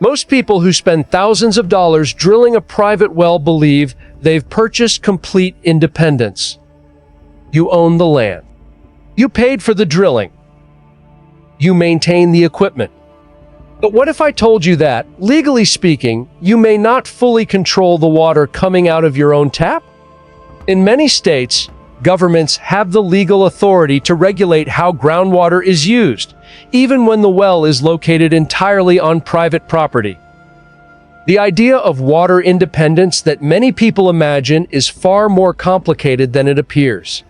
Most people who spend thousands of dollars drilling a private well believe they've purchased complete independence. You own the land. You paid for the drilling. You maintain the equipment. But what if I told you that, legally speaking, you may not fully control the water coming out of your own tap? In many states, governments have the legal authority to regulate how groundwater is used, even when the well is located entirely on private property. The idea of water independence that many people imagine is far more complicated than it appears.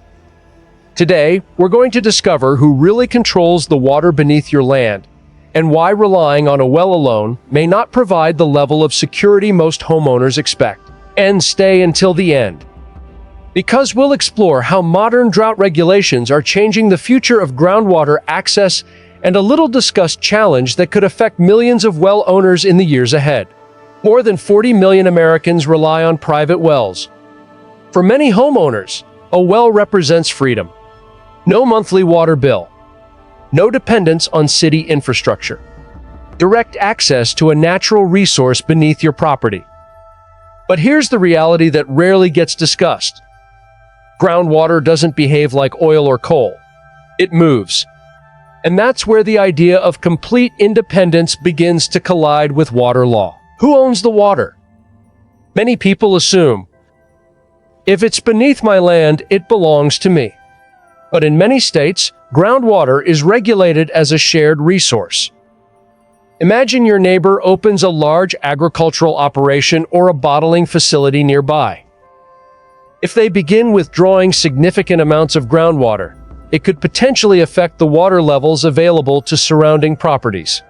Today, we're going to discover who really controls the water beneath your land, and why relying on a well alone may not provide the level of security most homeowners expect. And stay until the end, because we'll explore how modern drought regulations are changing the future of groundwater access and a little-discussed challenge that could affect millions of well owners in the years ahead. More than 40 million Americans rely on private wells. For many homeowners, a well represents freedom. No monthly water bill. No dependence on city infrastructure. Direct access to a natural resource beneath your property. But here's the reality that rarely gets discussed. Groundwater doesn't behave like oil or coal. It moves. And that's where the idea of complete independence begins to collide with water law. Who owns the water? Many people assume, if it's beneath my land, it belongs to me. But in many states, groundwater is regulated as a shared resource. Imagine your neighbor opens a large agricultural operation or a bottling facility nearby. If they begin withdrawing significant amounts of groundwater, it could potentially affect the water levels available to surrounding properties.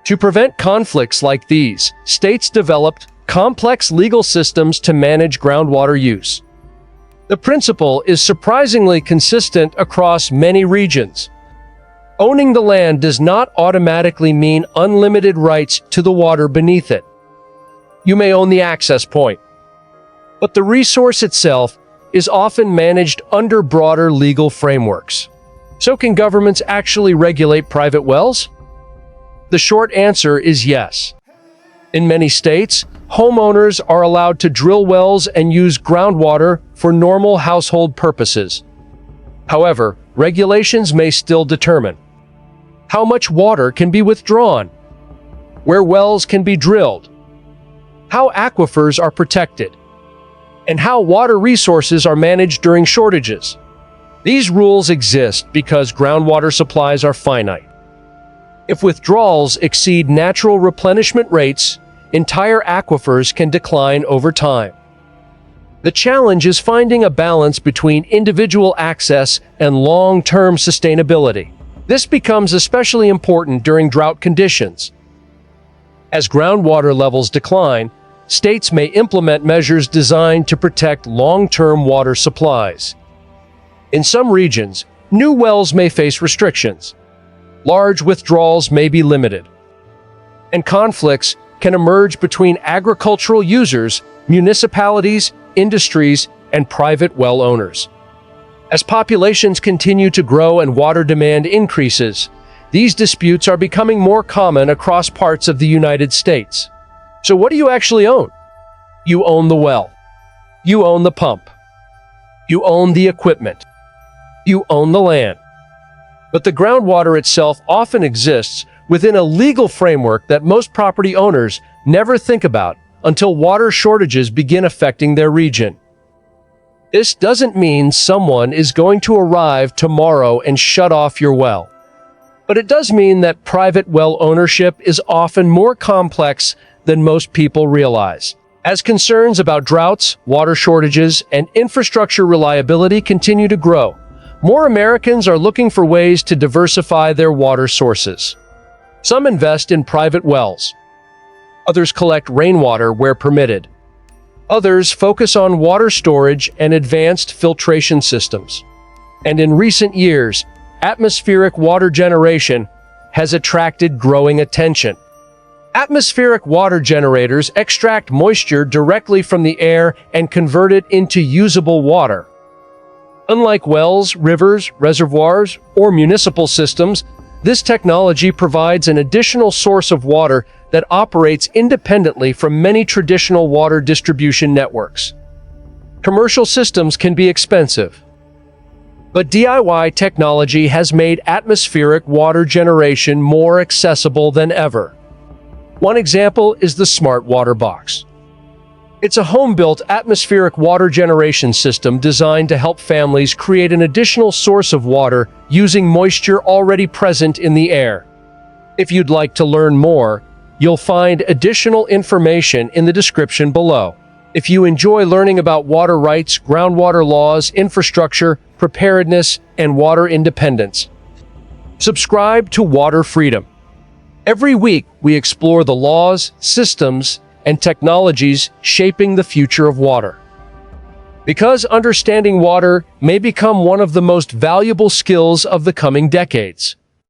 To prevent conflicts like these, states developed complex legal systems to manage groundwater use. The principle is surprisingly consistent across many regions. Owning the land does not automatically mean unlimited rights to the water beneath it. You may own the access point, but the resource itself is often managed under broader legal frameworks. So can governments actually regulate private wells? The short answer is yes. In many states, homeowners are allowed to drill wells and use groundwater for normal household purposes. However, regulations may still determine how much water can be withdrawn, where wells can be drilled, how aquifers are protected, and how water resources are managed during shortages. These rules exist because groundwater supplies are finite. If withdrawals exceed natural replenishment rates, entire aquifers can decline over time. The challenge is finding a balance between individual access and long-term sustainability. This becomes especially important during drought conditions. As groundwater levels decline, states may implement measures designed to protect long-term water supplies. In some regions, new wells may face restrictions. Large withdrawals may be limited, and conflicts can emerge between agricultural users, municipalities, industries, and private well owners. As populations continue to grow and water demand increases, these disputes are becoming more common across parts of the United States. So what do you actually own? You own the well. You own the pump. You own the equipment. You own the land. But the groundwater itself often exists within a legal framework that most property owners never think about until water shortages begin affecting their region. This doesn't mean someone is going to arrive tomorrow and shut off your well. But it does mean that private well ownership is often more complex than most people realize. As concerns about droughts, water shortages, and infrastructure reliability continue to grow, more Americans are looking for ways to diversify their water sources. Some invest in private wells. Others collect rainwater where permitted. Others focus on water storage and advanced filtration systems. And in recent years, atmospheric water generation has attracted growing attention. Atmospheric water generators extract moisture directly from the air and convert it into usable water. Unlike wells, rivers, reservoirs, or municipal systems, this technology provides an additional source of water that operates independently from many traditional water distribution networks. Commercial systems can be expensive, but DIY technology has made atmospheric water generation more accessible than ever. One example is the SmartWaterBox. It's a home-built atmospheric water generation system designed to help families create an additional source of water using moisture already present in the air. If you'd like to learn more, you'll find additional information in the description below. If you enjoy learning about water rights, groundwater laws, infrastructure, preparedness, and water independence, subscribe to Water Freedom. Every week, we explore the laws, systems, and technologies shaping the future of water. Because understanding water may become one of the most valuable skills of the coming decades.